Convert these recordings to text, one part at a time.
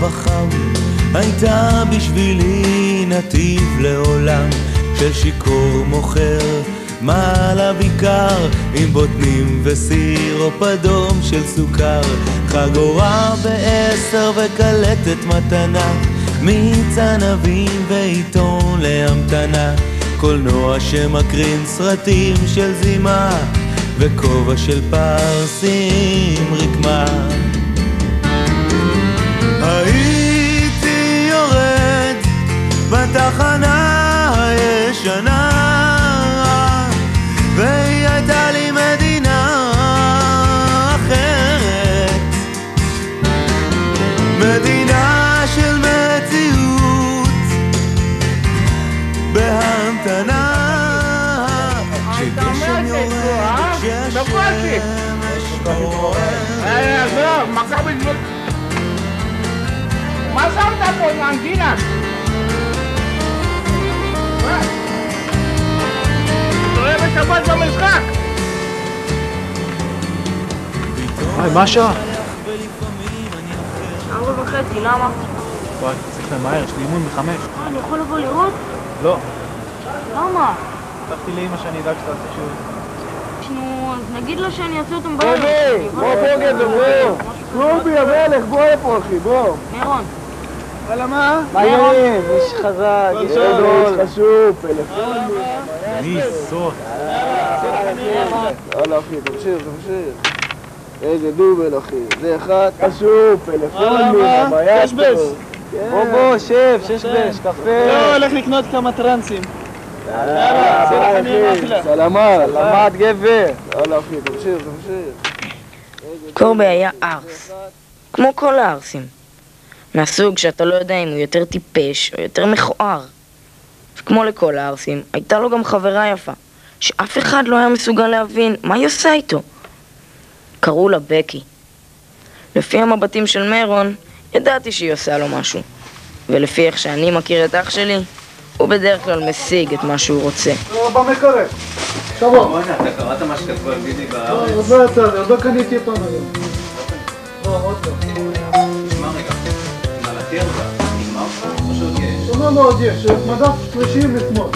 וחם, הייתה בשבילי נתיב לעולם של שיקור מוכר, מעל הביקר עם בוטנים וסיר או פדום של סוכר, חגורה ב10 וקלטת מתנה, מיץ ענבים ועיתון להמתנה, קולנוע שמקרין סרטים של זימה וכובע של פרסים רקמה. הייתי יורד בתחנה הישנה, והיא הייתה לי מדינה אחרת, מדינה של מציאות בהמתנה, כשגשם יורד, כשהשמש קוראת. מה שמת פה עם האנגינה? תראה בשבת במשחק! היי, מה השעה? 4:30, למה? וואי, צריך למהר, יש לי אימון ב5. אני יכול לבוא לראות? לא. למה? הבטחתי לאמא שאני אדאג שאתה עושה שיעור. נו, אז נגיד לה שאני אעשה אותם בערב. בוא גבר, בוא. קורבי, המלך, בוא לפה אחי, בוא. מירון. וואלה מה? מה ירים? איש חזק, איש גדול. איש חשוב, פלאפון. אני סוף. וואלה אחי, תמשיך. איזה דובל אחי, זה אחד חשוב, פלאפון. שש. בוא, שש, קפה. לא, הולך לקנות כמה טרנסים. סלמת גבר. וואלה אחי, תמשיך. קורבי היה ארס, כמו כל הארסים, מהסוג שאתה לא יודע אם הוא יותר טיפש או יותר מכוער. וכמו לכל הארסים, הייתה לו גם חברה יפה, שאף אחד לא היה מסוגל להבין מה היא עושה איתו. קראו לה בקי. לפי המבטים של מירון, ידעתי שהיא עושה לו משהו, ולפי איך שאני מכיר את אח שלי, הוא בדרך כלל משיג את מה שהוא רוצה. במקרב. שבוע. אתה קראת מה שכתבו על ביבי בארץ? עוד לא יצא לי, עוד לא קניתי אותו היום. עוד לא. תשמע רגע, על הטרדה, נגמר לך או שעוד יש? שומע מאוד יש, מדף 30 לשמאל.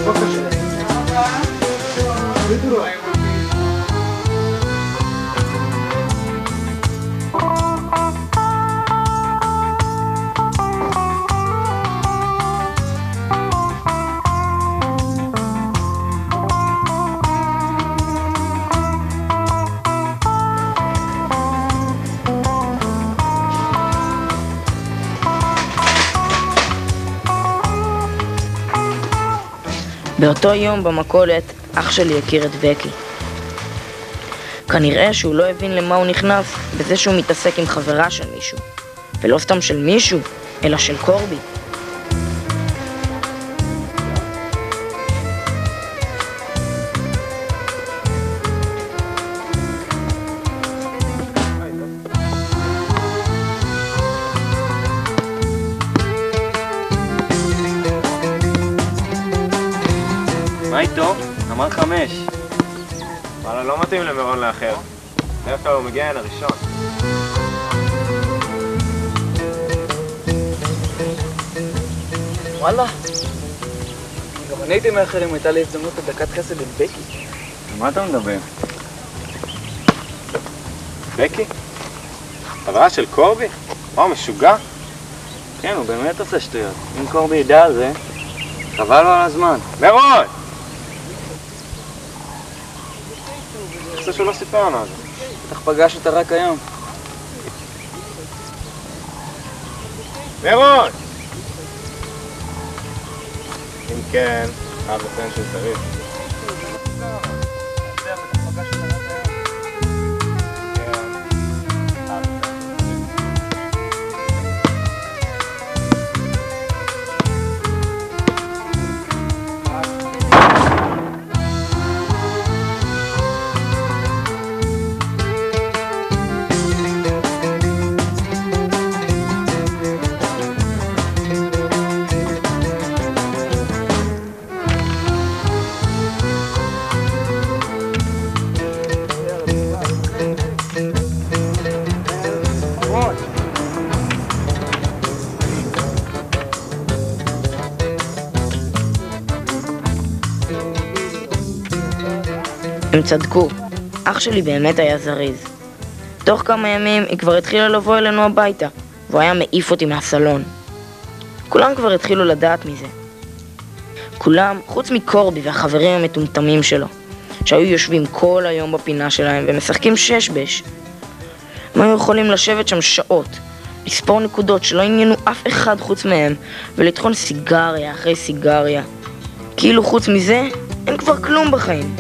בבקשה. להתראות. באותו יום במכולת, אח שלי הכיר את בקי. כנראה שהוא לא הבין למה הוא נכנס בזה שהוא מתעסק עם חברה של מישהו. ולא סתם של מישהו, אלא של קורבי. מה איתו? אמר 5. וואלה, לא מתאים למירון לאחר. בדרך כלל הוא מגיע הנה ראשון. וואלה. גם אני הייתי מאחר אם הייתה לי הזדמנות לדקת חסד עם בקי. מה אתה מדבר? בקי? חברה של קורבי? מה, הוא משוגע? כן, הוא באמת עושה שטויות. אם קורבי ידע על זה, חבל לו על הזמן. מירון! איך זה שהוא לא סיפר לנו על זה? בטח פגש אותה רק היום. מירון! אם כן, חייב לציין שהוא צריך. הם צדקו, אח שלי באמת היה זריז. תוך כמה ימים היא כבר התחילה לבוא אלינו הביתה, והוא היה מעיף אותי מהסלון. כולם כבר התחילו לדעת מזה. כולם, חוץ מקורבי והחברים המטומטמים שלו, שהיו יושבים כל היום בפינה שלהם ומשחקים שש-בש. הם היו יכולים לשבת שם שעות, לספור נקודות שלא עניינו אף אחד חוץ מהם, ולטחון סיגריה אחרי סיגריה. כאילו חוץ מזה, אין כבר כלום בחיים.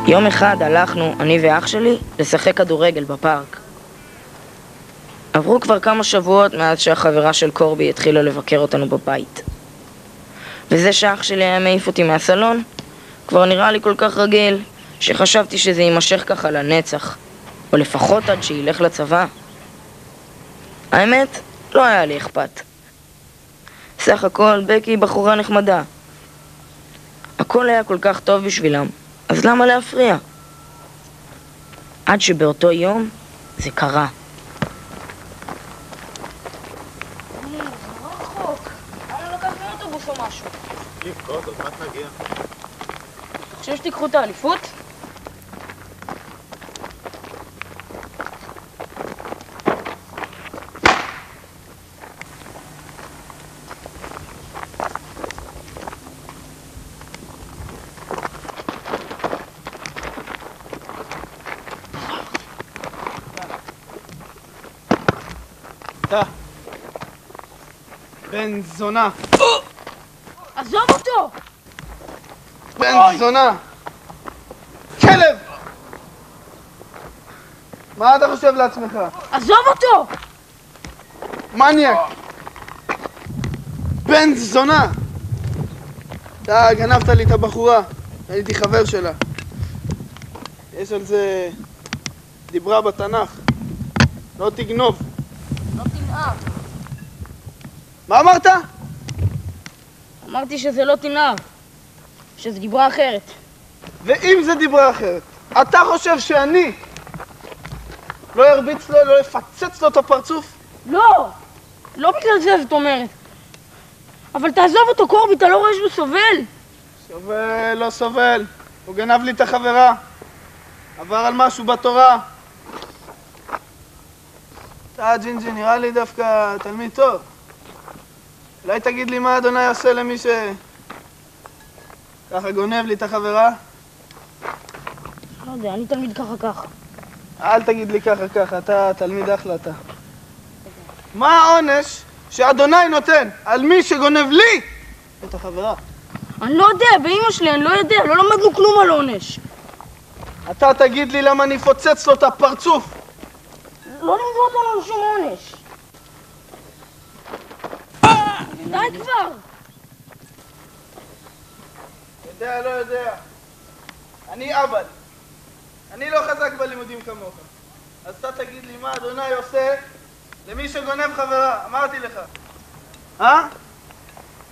יום אחד הלכנו, אני ואח שלי, לשחק כדורגל בפארק. עברו כבר כמה שבועות מאז שהחברה של קורבי התחילה לבקר אותנו בבית. וזה שאח שלי היה מעיף אותי מהסלון, כבר נראה לי כל כך רגיל, שחשבתי שזה יימשך ככה לנצח, או לפחות עד שילך לצבא. האמת, לא היה לי אכפת. סך הכל, בקי היא בחורה נחמדה. הכל היה כל כך טוב בשבילם. אז למה להפריע? עד שבאותו יום זה קרה. זה רחוק. אני לקחת מאוטובוס או משהו. לבכות, עוד מעט נגיע. אתה חושב שתיקחו את האליפות? אתה בן זונה. עזוב אותו! בן זונה. כלב! מה אתה חושב לעצמך? עזוב אותו! מניאק! בן זונה! אתה גנבת לי את הבחורה, הייתי חבר שלה. יש על זה דיברה בתנ"ך. לא תגנוב. לא תנאף. מה אמרת? אמרתי שזה לא תנאף. שזה דיברה אחרת. ואם זה דיברה אחרת, אתה חושב שאני לא ארביץ לו, לא אפצץ לו את הפרצוף? לא! לא בגלל זה זאת אומרת. אבל תעזוב אותו, קורבי, אתה לא רואה שהוא סובל? סובל, לא סובל. הוא גנב לי את החברה. עבר על משהו בתורה. אתה, ג'ינג'י, נראה לי דווקא תלמיד טוב. אולי תגיד לי מה אדוני עושה למי ש... ככה גונב לי את החברה? לא יודע, אני תלמיד ככה. אל תגיד לי ככה, אתה תלמיד אחלה אתה. מה העונש שאדוני נותן על מי שגונב לי את החברה? אני לא יודע, באמא שלי, אני לא יודע, לא למדנו כלום על עונש. אתה תגיד לי למה אני אפוצץ לו את הפרצוף. לא לימדו אותנו שום עונש. די כבר! יודע, לא יודע. אני אבא. אני לא חזק בלימודים כמוך. אז אתה תגיד לי מה אדוני עושה למי שגונב חברה. אמרתי לך.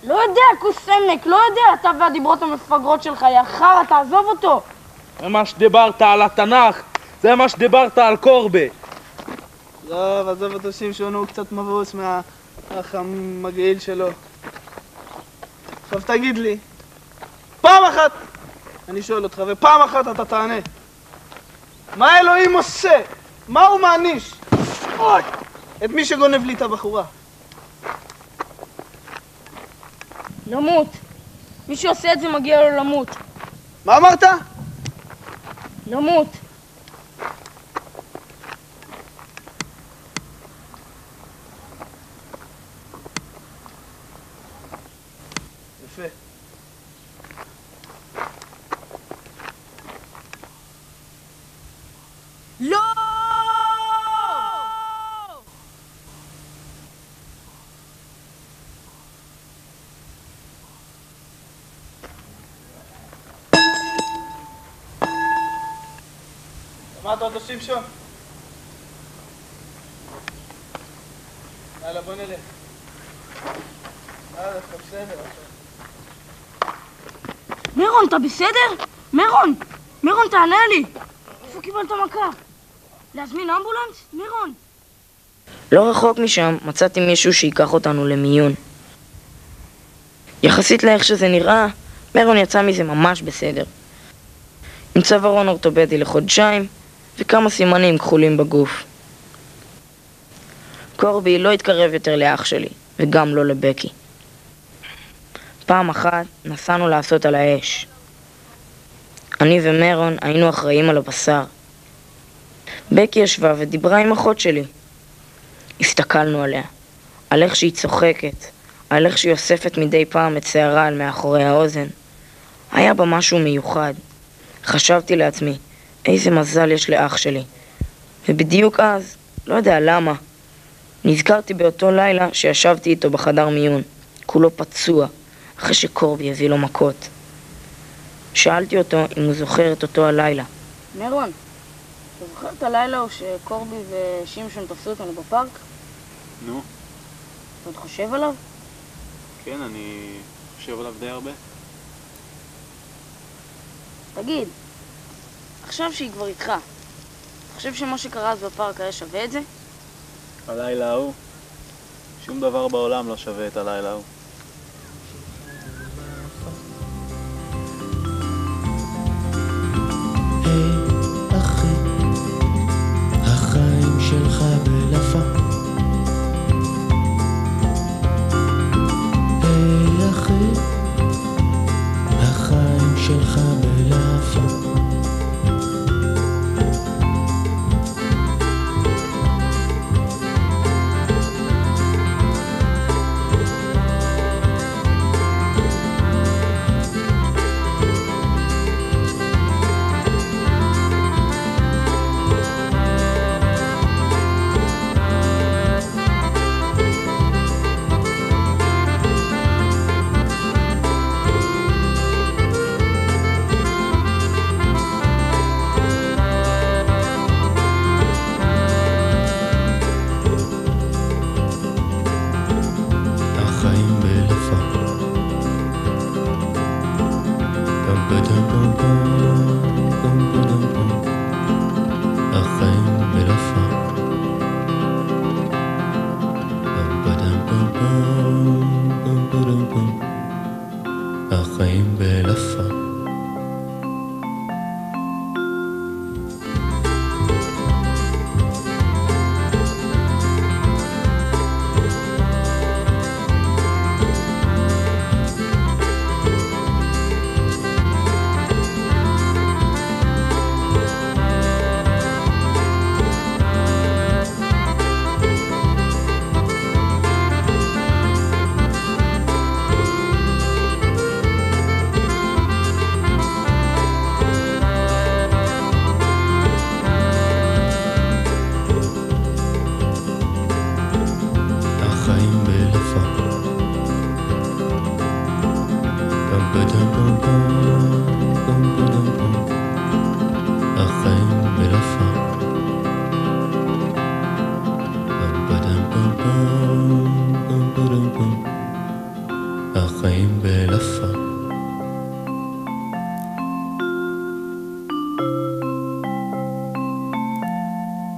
לא יודע, כוס סמק, לא יודע, אתה והדיברות המפגרות שלך, יא חרא, תעזוב אותו. זה מה שדיברת על התנ"ך, זה מה שדיברת על קורבה. עזוב אותו שמשון, הוא קצת מבוס מהאח המגעיל שלו. עכשיו תגיד לי, פעם אחת אני שואל אותך, ופעם אחת אתה תענה. מה אלוהים עושה? מה הוא מעניש? את מי שגונב לי את הבחורה. למות. מי שעושה את זה מגיע לו למות. מה אמרת? למות. יפה. לא! שמעת אותו שמשון? יאללה, בוא נלך. יאללה, אתה בסדר עכשיו. מירון, אתה בסדר? מירון, תענה לי! איפה קיבלת מכה? להזמין אמבולנס? מירון! לא רחוק משם מצאתי מישהו שיקח אותנו למיון. יחסית לאיך שזה נראה, מירון יצא מזה ממש בסדר. עם צווארון אורתופדי לחודשיים וכמה סימנים כחולים בגוף. קורבי לא התקרב יותר לאח שלי, וגם לא לבקי. פעם אחת נסענו לעשות על האש. אני ומירון היינו אחראים על הבשר. בקי ישבה ודיברה עם אחות שלי. הסתכלנו עליה, על איך שהיא צוחקת, על איך שהיא אוספת מדי פעם את שערה על מאחורי האוזן. היה בה משהו מיוחד. חשבתי לעצמי, איזה מזל יש לאח שלי. ובדיוק אז, לא יודע למה, נזכרתי באותו לילה שישבתי איתו בחדר מיון, כולו פצוע, אחרי שקורבי הביא לו מכות. שאלתי אותו אם הוא זוכר את אותו הלילה. מירון, אתה זוכר את הלילה הוא שקורבי ושמשון תפסו אותנו בפארק? נו, אתה עוד חושב עליו? כן, אני חושב עליו די הרבה. תגיד, עכשיו שהיא כבר איתך, אתה חושב שמה שקרה אז בפארק היה שווה את זה? הלילה ההוא? שום דבר בעולם לא שווה את הלילה ההוא. החיים שלך בלפה. היי אחי, החיים שלך בלפה. החיים בלפה. החיים בלפה.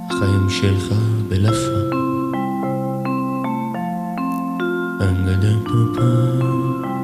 החיים שלך בלפה. אנגדם פופה.